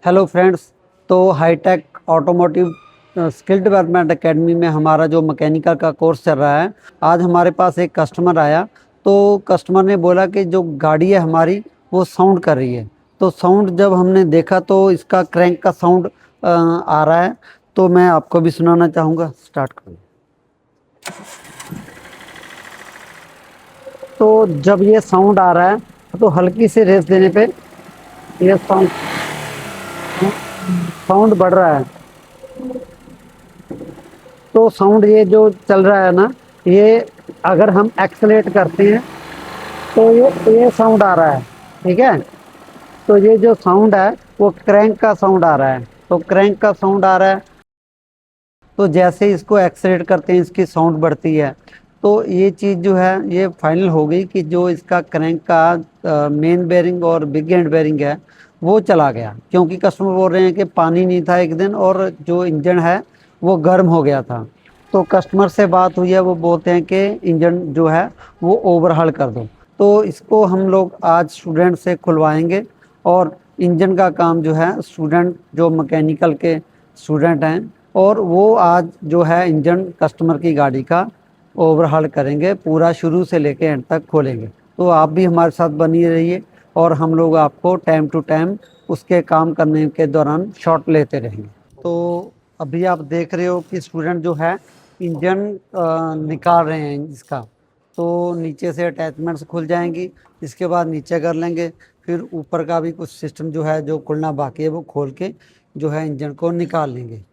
Hello friends. तो hitech automotive skill development academy में हमारा जो मैकेनिकल का कोर्स चल रहा है, आज हमारे पास एक कस्टमर आया। तो कस्टमर ने बोला कि जो गाड़ी है हमारी वो साउंड कर रही है। तो साउंड जब हमने देखा तो इसका क्रैंक का साउंड आ रहा है। तो मैं आपको भी सुनाना चाहूँगा। स्टार्ट करूँ। तो जब ये साउंड आ रहा है तो हल्की से रेस देने पे ये साउंड साउंड बढ़ रहा है। तो साउंड ये जो चल रहा है ना, ये अगर हम एक्सलेट करते हैं तो ये साउंड आ रहा है। ठीक है। तो ये जो साउंड है वो क्रैंक का साउंड आ रहा है। तो क्रैंक का साउंड आ रहा है। तो जैसे इसको एक्सलेट करते हैं इसकी साउंड बढ़ती है। तो ये चीज़ जो है ये फाइनल हो गई कि जो इसका क्रैंक का मेन बेरिंग और बिग एंड बेरिंग है वो चला गया, क्योंकि कस्टमर बोल रहे हैं कि पानी नहीं था एक दिन और जो इंजन है वो गर्म हो गया था। तो कस्टमर से बात हुई है, वो बोलते हैं कि इंजन जो है वो ओवरहाल कर दो। तो इसको हम लोग आज स्टूडेंट से खुलवाएंगे और इंजन का काम जो है स्टूडेंट जो मैकेनिकल के स्टूडेंट हैं और वो आज जो है इंजन कस्टमर की गाड़ी का ओवरहाल करेंगे, पूरा शुरू से लेके एंड तक खोलेंगे। तो आप भी हमारे साथ बनी रहिए और हम लोग आपको टाइम टू टाइम उसके काम करने के दौरान शॉट लेते रहेंगे। तो अभी आप देख रहे हो कि स्टूडेंट जो है इंजन निकाल रहे हैं इसका। तो नीचे से अटैचमेंट्स खुल जाएंगी, इसके बाद नीचे कर लेंगे, फिर ऊपर का भी कुछ सिस्टम जो है जो खुलना बाकी है वो खोल के जो है इंजन को निकाल लेंगे।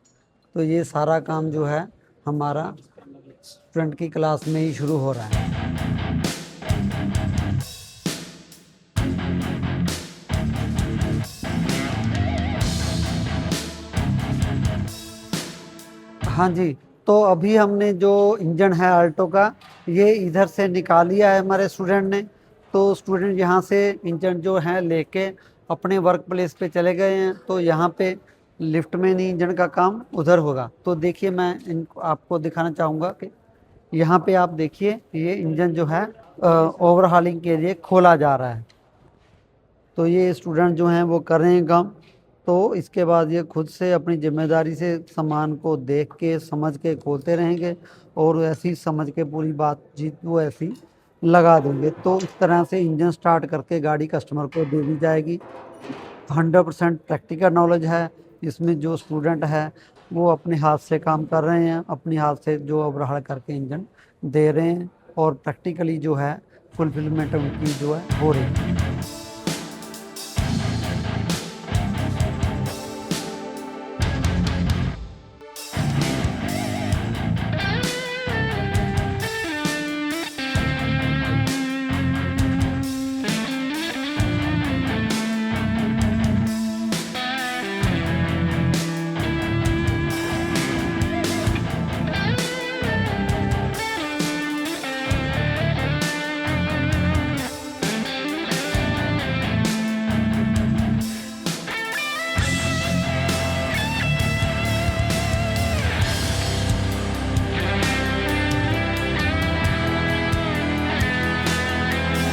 तो ये सारा काम जो है हमारा स्टूडेंट की क्लास में ही शुरू हो रहा है। हाँ जी। तो अभी हमने जो इंजन है आल्टो का ये इधर से निकाल लिया है हमारे स्टूडेंट ने। तो स्टूडेंट यहाँ से इंजन जो है लेके अपने वर्क प्लेस पे चले गए हैं। तो यहाँ पे लिफ्ट में नहीं, इंजन का काम उधर होगा। तो देखिए मैं इनको आपको दिखाना चाहूँगा कि यहाँ पे आप देखिए ये इंजन जो है ओवरहालिंग के लिए खोला जा रहा है। तो ये स्टूडेंट जो हैं वो कर रहे हैं काम। तो इसके बाद ये खुद से अपनी जिम्मेदारी से सामान को देख के समझ के खोलते रहेंगे और ऐसी समझ के पूरी बातचीत वो ऐसी लगा देंगे। तो इस तरह से इंजन स्टार्ट करके गाड़ी कस्टमर को दे दी जाएगी। 100% प्रैक्टिकल नॉलेज है इसमें। जो स्टूडेंट है वो अपने हाथ से काम कर रहे हैं, अपने हाथ से जो ओवरहाल करके इंजन दे रहे हैं और प्रैक्टिकली जो है फुलफिलमेंट उनकी जो है हो रही है।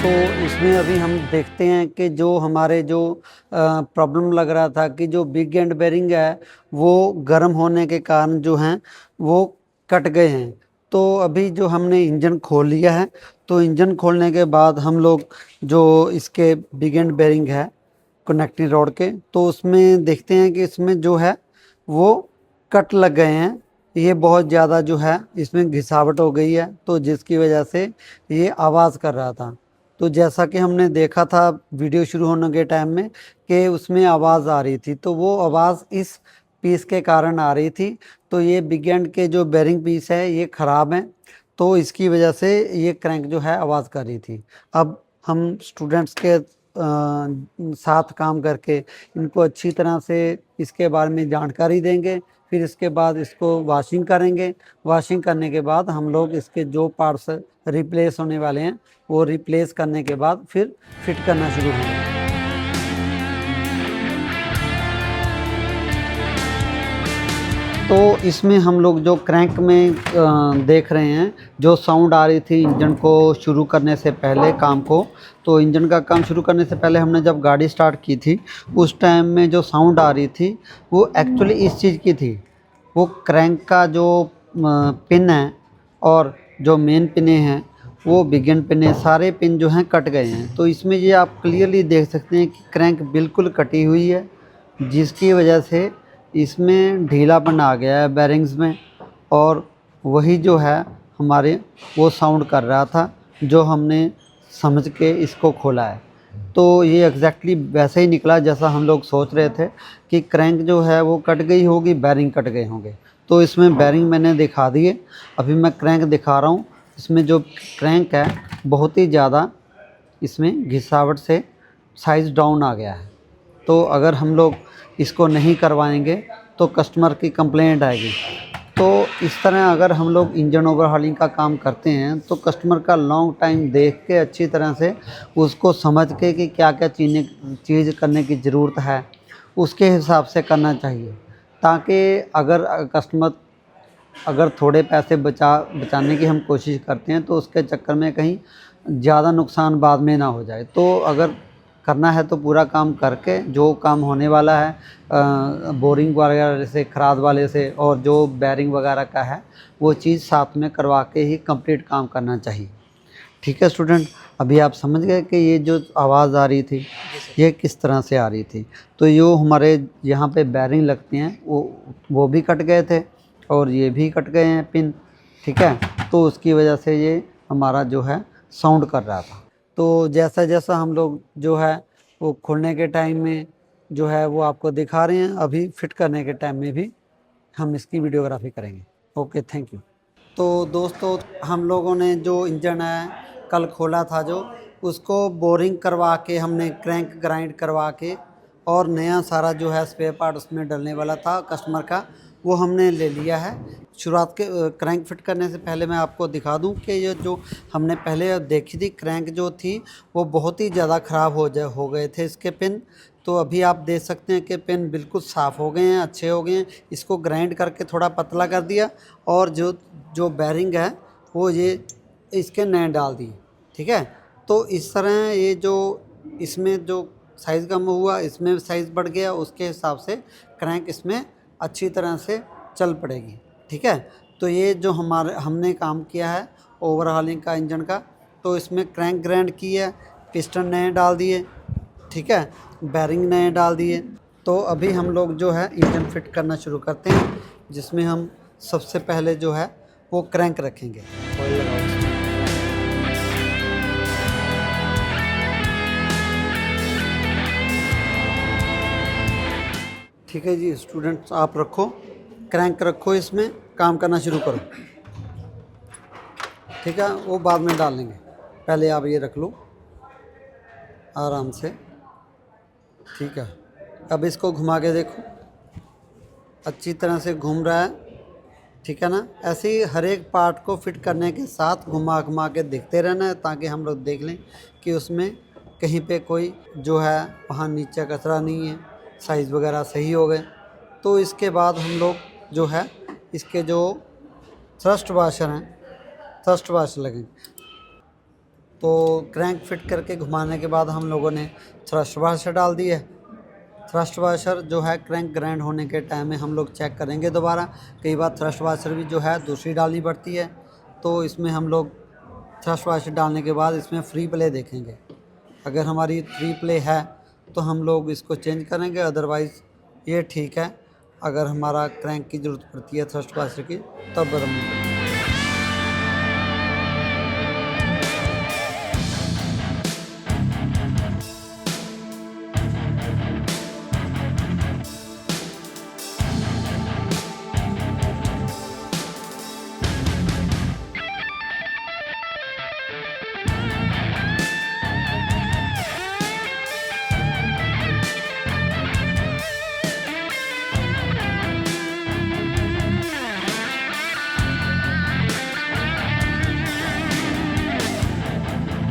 तो इसमें अभी हम देखते हैं कि जो हमारे जो प्रॉब्लम लग रहा था कि जो बिग एंड बेरिंग है वो गर्म होने के कारण जो हैं वो कट गए हैं। तो अभी जो हमने इंजन खोल लिया है, तो इंजन खोलने के बाद हम लोग जो इसके बिग एंड बेरिंग है कनेक्टिंग रॉड के, तो उसमें देखते हैं कि इसमें जो है वो कट लग गए हैं। ये बहुत ज़्यादा जो है इसमें घिसावट हो गई है, तो जिसकी वजह से ये आवाज़ कर रहा था। तो जैसा कि हमने देखा था वीडियो शुरू होने के टाइम में कि उसमें आवाज़ आ रही थी, तो वो आवाज़ इस पीस के कारण आ रही थी। तो ये बिग एंड के जो बेरिंग पीस है ये ख़राब है, तो इसकी वजह से ये क्रैंक जो है आवाज़ कर रही थी। अब हम स्टूडेंट्स के साथ काम करके इनको अच्छी तरह से इसके बारे में जानकारी देंगे। फिर इसके बाद इसको वॉशिंग करेंगे। वॉशिंग करने के बाद हम लोग इसके जो पार्ट्स रिप्लेस होने वाले हैं वो रिप्लेस करने के बाद फिर फिट करना शुरू होंगे। तो इसमें हम लोग जो क्रैंक में देख रहे हैं जो साउंड आ रही थी इंजन को शुरू करने से पहले काम को, तो इंजन का काम शुरू करने से पहले हमने जब गाड़ी स्टार्ट की थी उस टाइम में जो साउंड आ रही थी वो एक्चुअली इस चीज़ की थी। वो क्रैंक का जो पिन है और जो मेन पिने हैं वो बिगिन पिने सारे पिन जो हैं कट गए हैं। तो इसमें ये आप क्लियरली देख सकते हैं कि क्रैंक बिल्कुल कटी हुई है, जिसकी वजह से इसमें ढीलापन आ गया है बैरिंग्स में, और वही जो है हमारे वो साउंड कर रहा था जो हमने समझ के इसको खोला है। तो ये एग्जैक्टली वैसे ही निकला जैसा हम लोग सोच रहे थे कि क्रैंक जो है वो कट गई होगी, बैरिंग कट गए होंगे। तो इसमें बैरिंग मैंने दिखा दिए, अभी मैं क्रैंक दिखा रहा हूँ। इसमें जो क्रैंक है बहुत ही ज़्यादा इसमें घिसावट से साइज़ डाउन आ गया है। तो अगर हम लोग इसको नहीं करवाएंगे तो कस्टमर की कंप्लेंट आएगी। तो इस तरह अगर हम लोग इंजन ओवरहॉलिंग का काम करते हैं तो कस्टमर का लॉन्ग टाइम देख के अच्छी तरह से उसको समझ के कि क्या क्या चीज़ करने की ज़रूरत है उसके हिसाब से करना चाहिए, ताकि अगर थोड़े पैसे बचाने की हम कोशिश करते हैं तो उसके चक्कर में कहीं ज़्यादा नुकसान बाद में ना हो जाए। तो अगर करना है तो पूरा काम करके जो काम होने वाला है बोरिंग वगैरह से, खराद वाले से, और जो बैरिंग वगैरह का है वो चीज़ साथ में करवा के ही कंप्लीट काम करना चाहिए। ठीक है स्टूडेंट, अभी आप समझ गए कि ये जो आवाज़ आ रही थी ये किस तरह से आ रही थी। तो जो हमारे यहाँ पे बैरिंग लगते हैं वो भी कट गए थे और ये भी कट गए हैं पिन। ठीक है, तो उसकी वजह से ये हमारा जो है साउंड कर रहा था। तो जैसा जैसा हम लोग जो है वो खोलने के टाइम में जो है वो आपको दिखा रहे हैं, अभी फिट करने के टाइम में भी हम इसकी वीडियोग्राफी करेंगे। Okay, thank you. तो दोस्तों, हम लोगों ने जो इंजन है कल खोला था, जो उसको बोरिंग करवा के हमने क्रैंक ग्राइंड करवा के और नया सारा जो है स्पेयर पार्ट उसमें डलने वाला था कस्टमर का, वो हमने ले लिया है। शुरुआत के क्रैंक फिट करने से पहले मैं आपको दिखा दूं कि ये जो हमने पहले देखी थी क्रैंक जो थी वो बहुत ही ज़्यादा ख़राब हो गए थे इसके पिन। तो अभी आप देख सकते हैं कि पिन बिल्कुल साफ़ हो गए हैं, अच्छे हो गए हैं। इसको ग्राइंड करके थोड़ा पतला कर दिया और जो बैरिंग है वो ये इसके नए डाल दिए। ठीक है, तो इस तरह ये जो इसमें जो साइज़ कम हुआ इसमें साइज़ बढ़ गया, उसके हिसाब से क्रैंक इसमें अच्छी तरह से चल पड़ेगी। ठीक है, तो ये जो हमने काम किया है ओवरहॉलिंग का इंजन का, तो इसमें क्रैंक ग्राइंड की है, पिस्टन नए डाल दिए, ठीक है, बैरिंग नए डाल दिए। तो अभी हम लोग जो है इंजन फिट करना शुरू करते हैं, जिसमें हम सबसे पहले जो है वो क्रैंक रखेंगे। ऑयल लगाओ इसमें। ठीक है जी स्टूडेंट्स, आप रखो क्रैंक रखो, इसमें काम करना शुरू करो। ठीक है, वो बाद में डाल लेंगे, पहले आप ये रख लो आराम से। ठीक है, अब इसको घुमा के देखो, अच्छी तरह से घूम रहा है। ठीक है ना, ऐसे ही हर एक पार्ट को फिट करने के साथ घुमा घुमा के देखते रहना है, ताकि हम लोग देख लें कि उसमें कहीं पे कोई जो है वहाँ नीचे कचरा नहीं है, साइज़ वगैरह सही हो गए। तो इसके बाद हम लोग जो है इसके जो थ्रस्ट वाशर हैं, थ्रस्ट वाशर लगेंगे। तो क्रैंक फिट करके घुमाने के बाद हम लोगों ने थ्रस्ट वाशर डाल दी है। थ्रस्ट वाशर जो है क्रैंक ग्राइंड होने के टाइम में हम लोग चेक करेंगे दोबारा, कई बार थ्रस्ट वाशर भी जो है दूसरी डालनी पड़ती है। तो इसमें हम लोग थ्रस्ट वाशर डालने के बाद इसमें फ्री प्ले देखेंगे, अगर हमारी फ्री प्ले है तो हम लोग इसको चेंज करेंगे, अदरवाइज़ ये ठीक है। अगर हमारा क्रैंक की ज़रूरत पड़ती है थ्रस्ट वाशर की तब बदलनी।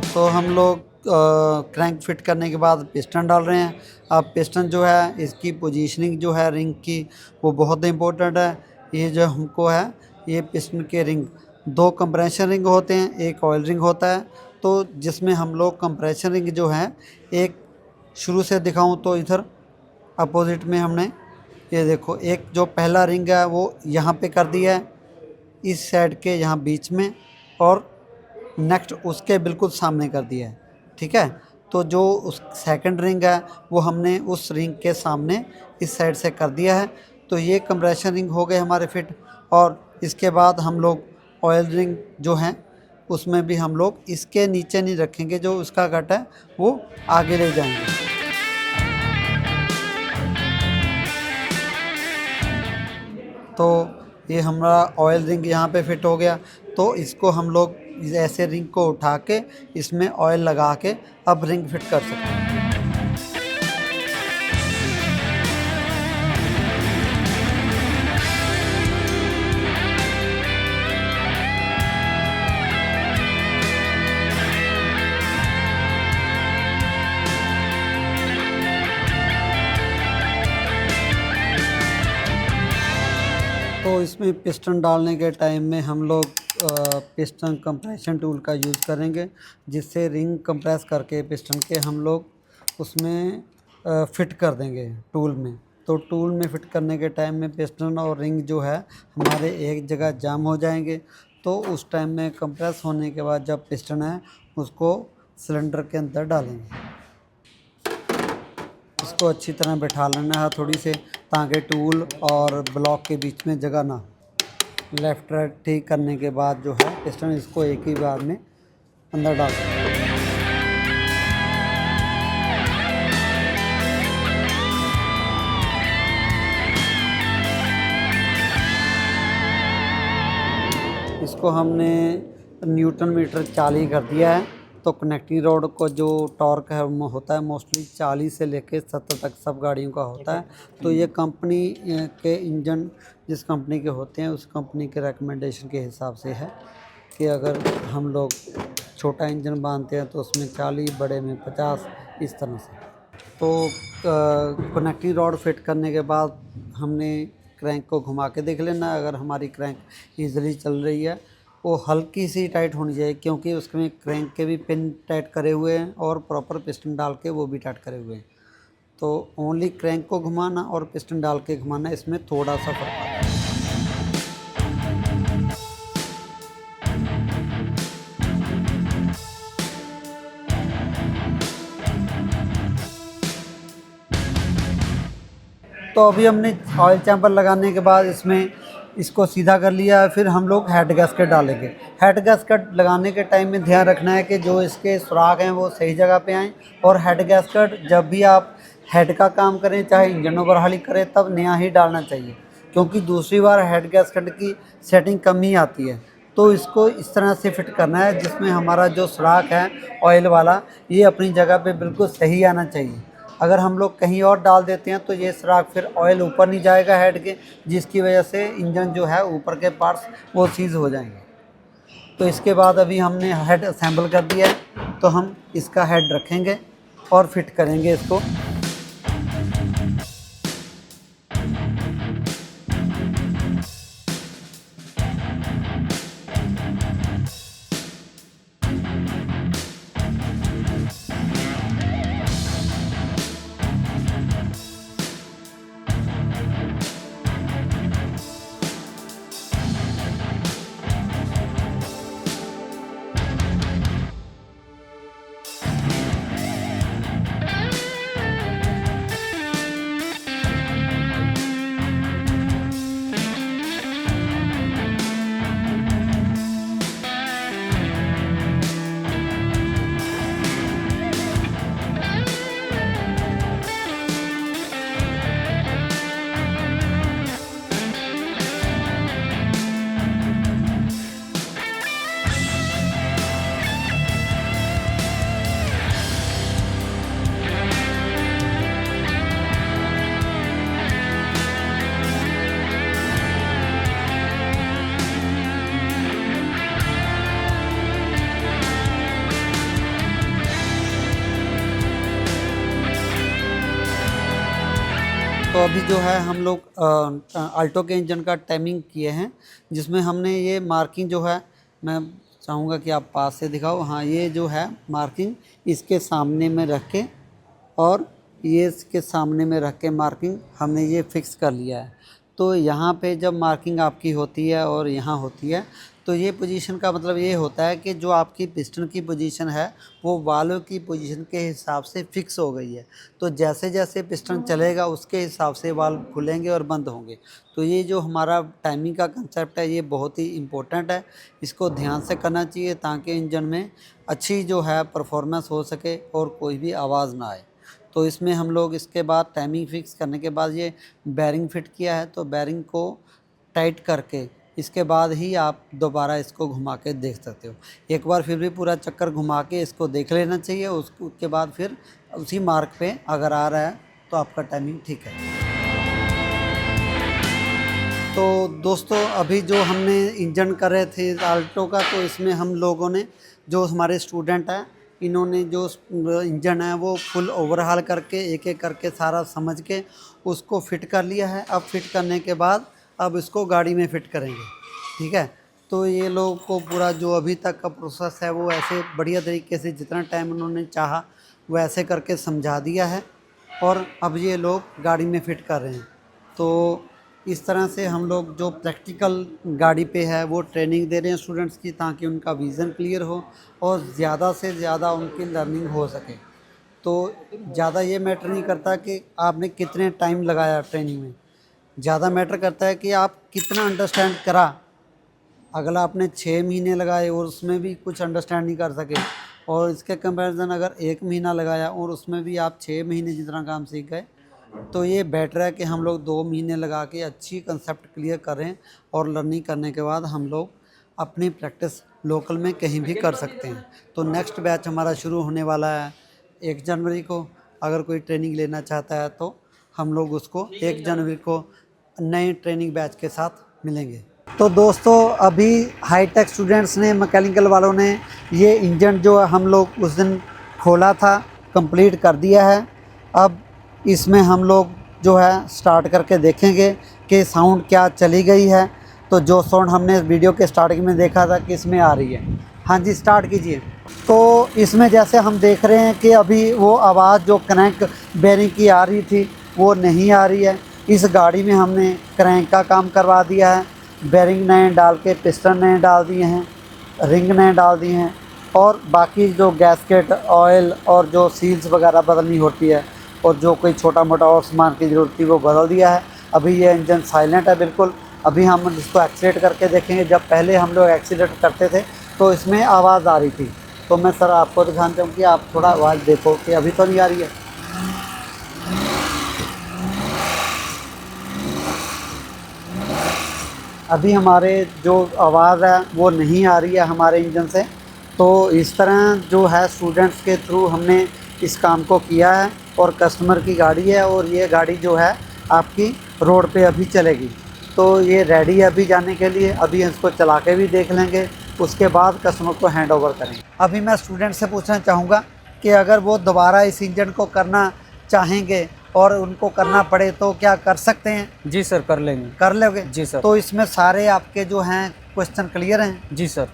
तो हम लोग क्रैंक फिट करने के बाद पिस्टन डाल रहे हैं। अब पिस्टन जो है इसकी पोजीशनिंग जो है रिंग की वो बहुत इम्पोर्टेंट है। ये जो हमको है ये पिस्टन के रिंग, दो कंप्रेशन रिंग होते हैं, एक ऑयल रिंग होता है। तो जिसमें हम लोग कंप्रेशन रिंग जो है, एक शुरू से दिखाऊं तो इधर अपोजिट में हमने ये देखो, एक जो पहला रिंग है वो यहाँ पे कर दिया है, इस साइड के यहाँ बीच में, और नेक्स्ट उसके बिल्कुल सामने कर दिया है। ठीक है, तो जो उस सेकंड रिंग है वो हमने उस रिंग के सामने इस साइड से कर दिया है। तो ये कंप्रेशन रिंग हो गए हमारे फिट। और इसके बाद हम लोग ऑयल रिंग जो हैं उसमें भी हम लोग इसके नीचे नहीं रखेंगे, जो उसका कट है वो आगे ले जाएंगे। तो ये हमारा ऑयल रिंग यहाँ पे फिट हो गया। तो इसको हम लोग ऐसे रिंग को उठा के इसमें ऑयल लगा के अब रिंग फिट कर सकते हैं। तो इसमें पिस्टन डालने के टाइम में हम लोग पिस्टन कंप्रेशन टूल का यूज़ करेंगे, जिससे रिंग कंप्रेस करके पिस्टन के हम लोग उसमें फिट कर देंगे टूल में। तो टूल में फिट करने के टाइम में पिस्टन और रिंग जो है हमारे एक जगह जाम हो जाएंगे। तो उस टाइम में कंप्रेस होने के बाद जब पिस्टन है उसको सिलेंडर के अंदर डालेंगे। इसको अच्छी तरह बैठा लेना है थोड़ी से, ताकि टूल और ब्लॉक के बीच में जगह ना। लेफ़्ट राइट ठीक करने के बाद जो है पिस्टन इसको एक ही बार में अंदर डाल देंगे। इसको हमने न्यूटन मीटर 40 कर दिया है। तो कनेक्टिंग रोड को जो टॉर्क है वो होता है मोस्टली 40 से लेके 70 तक सब गाड़ियों का होता है। तो ये कंपनी के इंजन जिस कंपनी के होते हैं उस कंपनी के रिकमेंडेशन के हिसाब से है कि अगर हम लोग छोटा इंजन बांधते हैं तो उसमें 40, बड़े में 50, इस तरह से। तो कनेक्टिंग रॉड फिट करने के बाद हमने क्रैंक को घुमा के देख लेना। अगर हमारी क्रैंक ईज़िली चल रही है, वो हल्की सी टाइट होनी चाहिए, क्योंकि उसमें क्रैंक के भी पिन टाइट करे हुए हैं और प्रॉपर पिस्टन डाल के वो भी टाइट करे हुए हैं। तो ओनली क्रैंक को घुमाना और पिस्टन डाल के घुमाना, इसमें थोड़ा सा फर्क आता है। तो अभी हमने ऑयल चैम्बर लगाने के बाद इसमें इसको सीधा कर लिया है। फिर हम लोग हेड गैस्केट डालेंगे। हेड गैस्केट लगाने के टाइम में ध्यान रखना है कि जो इसके सुराख हैं वो सही जगह पे आएँ। और हेड गैस्केट जब भी आप हेड का काम करें, चाहे इंजन ओवरहालिंग करें, तब नया ही डालना चाहिए, क्योंकि दूसरी बार हेड गैस्केट की सेटिंग कम ही आती है। तो इसको इस तरह से फिट करना है जिसमें हमारा जो सुराख है ऑयल वाला, ये अपनी जगह पे बिल्कुल सही आना चाहिए। अगर हम लोग कहीं और डाल देते हैं तो ये सुराख फिर ऑयल ऊपर नहीं जाएगा हेड के, जिसकी वजह से इंजन जो है ऊपर के पार्ट्स वो सीज हो जाएंगे। तो इसके बाद अभी हमने हेड असेंबल कर दिया है, तो हम इसका हेड रखेंगे और फिट करेंगे इसको। अभी जो है हम लोग अल्टो के इंजन का टाइमिंग किए हैं, जिसमें हमने ये मार्किंग जो है, मैं चाहूँगा कि आप पास से दिखाओ। हाँ, ये जो है मार्किंग इसके सामने में रख के और ये इसके सामने में रख के मार्किंग हमने ये फिक्स कर लिया है। तो यहाँ पे जब मार्किंग आपकी होती है और यहाँ होती है, तो ये पोजीशन का मतलब ये होता है कि जो आपकी पिस्टन की पोजीशन है वो वाल्व की पोजीशन के हिसाब से फिक्स हो गई है। तो जैसे जैसे पिस्टन चलेगा उसके हिसाब से वाल्व खुलेंगे और बंद होंगे। तो ये जो हमारा टाइमिंग का कंसेप्ट है ये बहुत ही इम्पोर्टेंट है, इसको ध्यान से करना चाहिए ताकि इंजन में अच्छी जो है परफॉर्मेंस हो सके और कोई भी आवाज़ ना आए। तो इसमें हम लोग इसके बाद टाइमिंग फिक्स करने के बाद ये बैरिंग फिट किया है, तो बैरिंग को टाइट करके इसके बाद ही आप दोबारा इसको घुमा के देख सकते हो। एक बार फिर भी पूरा चक्कर घुमा के इसको देख लेना चाहिए, उसके बाद फिर उसी मार्क पे अगर आ रहा है तो आपका टाइमिंग ठीक है। तो दोस्तों अभी जो हमने इंजन कर रहे थे आल्टो का, तो इसमें हम लोगों ने, जो हमारे स्टूडेंट हैं, इन्होंने जो इंजन है वो फुल ओवरहाल करके एक एक करके सारा समझ के उसको फ़िट कर लिया है। अब फिट करने के बाद अब इसको गाड़ी में फ़िट करेंगे, ठीक है। तो ये लोग को पूरा जो अभी तक का प्रोसेस है वो ऐसे बढ़िया तरीके से जितना टाइम उन्होंने चाहा वैसे करके समझा दिया है और अब ये लोग गाड़ी में फ़िट कर रहे हैं। तो इस तरह से हम लोग जो प्रैक्टिकल गाड़ी पे है वो ट्रेनिंग दे रहे हैं स्टूडेंट्स की, ताकि उनका विज़न क्लियर हो और ज़्यादा से ज़्यादा उनकी लर्निंग हो सके। तो ज़्यादा ये मैटर नहीं करता कि आपने कितने टाइम लगाया ट्रेनिंग में, ज़्यादा मैटर करता है कि आप कितना अंडरस्टैंड करा। अगला आपने 6 महीने लगाए और उसमें भी कुछ अंडरस्टैंड नहीं कर सके, और इसके कंपैरिजन अगर 1 महीना लगाया और उसमें भी आप 6 महीने जितना काम सीख गए, तो ये बेटर है कि हम लोग 2 महीने लगा के अच्छी कंसेप्ट क्लियर करें और लर्निंग करने के बाद हम लोग अपनी प्रैक्टिस लोकल में कहीं भी कर सकते हैं। तो नेक्स्ट बैच हमारा शुरू होने वाला है 1 जनवरी को। अगर कोई ट्रेनिंग लेना चाहता है तो हम लोग उसको 1 जनवरी को नए ट्रेनिंग बैच के साथ मिलेंगे। तो दोस्तों अभी हाईटेक स्टूडेंट्स ने, मैकेनिकल वालों ने ये इंजन जो हम लोग उस दिन खोला था कंप्लीट कर दिया है। अब इसमें हम लोग जो है स्टार्ट करके देखेंगे कि साउंड क्या चली गई है। तो जो साउंड हमने वीडियो के स्टार्टिंग में देखा था कि इसमें आ रही है। हाँ जी, स्टार्ट कीजिए। तो इसमें जैसे हम देख रहे हैं कि अभी वो आवाज़ जो क्रैंक बेरिंग की आ रही थी वो नहीं आ रही है। इस गाड़ी में हमने क्रैंक का काम करवा दिया है, बेरिंग नए डाल के पिस्टन नए डाल दिए हैं, रिंग नए डाल दिए हैं, और बाकी जो गैस्केट, ऑयल और जो सील्स वगैरह बदलनी होती है और जो कोई छोटा मोटा और सामान की ज़रूरत थी वो बदल दिया है। अभी ये इंजन साइलेंट है बिल्कुल। अभी हम इसको एक्सीलेट करके देखेंगे। जब पहले हम लोग एक्सीलेट करते थे तो इसमें आवाज़ आ रही थी। तो मैं सर आपको दिखाता हूँ कि आप थोड़ा आवाज़ देखो कि अभी तो नहीं आ रही है। अभी हमारे जो आवाज़ है वो नहीं आ रही है हमारे इंजन से। तो इस तरह जो है स्टूडेंट्स के थ्रू हमने इस काम को किया है, और कस्टमर की गाड़ी है और ये गाड़ी जो है आपकी रोड पे अभी चलेगी। तो ये रेडी है अभी जाने के लिए। अभी इसको चला के भी देख लेंगे, उसके बाद कस्टमर को हैंड ओवर करेंगे। अभी मैं स्टूडेंट से पूछना चाहूँगा कि अगर वो दोबारा इस इंजन को करना चाहेंगे और उनको करना पड़े तो क्या कर सकते हैं? जी सर, कर लेंगे। कर लोगे? जी सर। तो इसमें सारे आपके जो हैं क्वेश्चन क्लियर हैं? जी सर।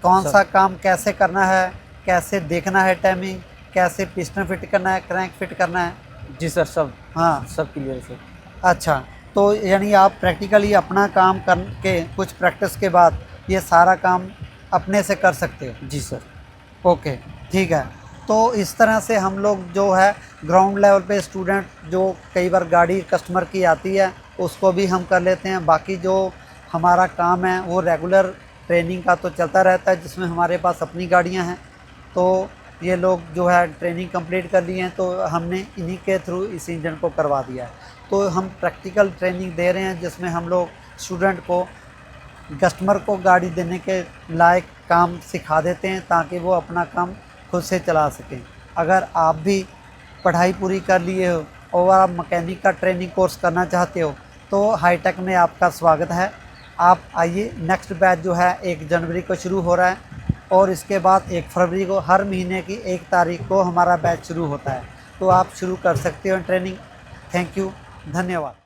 कौन सा काम कैसे करना है, कैसे देखना है टाइमिंग, कैसे पिस्टन फिट करना है, क्रैंक फिट करना है? जी सर, सब। हाँ, सब क्लियर है सर। अच्छा। तो यानी आप प्रैक्टिकली अपना काम करके कुछ प्रैक्टिस के बाद ये सारा काम अपने से कर सकते हो? जी सर। ओके, ठीक है। तो इस तरह से हम लोग जो है ग्राउंड लेवल पे स्टूडेंट जो कई बार गाड़ी कस्टमर की आती है उसको भी हम कर लेते हैं। बाकी जो हमारा काम है वो रेगुलर ट्रेनिंग का तो चलता रहता है, जिसमें हमारे पास अपनी गाड़ियां हैं। तो ये लोग जो है ट्रेनिंग कंप्लीट कर लिए हैं, तो हमने इन्हीं के थ्रू इस इंजन को करवा दिया है। तो हम प्रैक्टिकल ट्रेनिंग दे रहे हैं जिसमें हम लोग स्टूडेंट को, कस्टमर को गाड़ी देने के लायक काम सिखा देते हैं ताकि वो अपना काम खुद से चला सकें। अगर आप भी पढ़ाई पूरी कर लिए हो और आप मैकेनिक का ट्रेनिंग कोर्स करना चाहते हो तो हाईटेक में आपका स्वागत है। आप आइए। नेक्स्ट बैच जो है 1 जनवरी को शुरू हो रहा है और इसके बाद 1 फरवरी को, हर महीने की 1 तारीख को हमारा बैच शुरू होता है। तो आप शुरू कर सकते हो ट्रेनिंग। Thank you. धन्यवाद।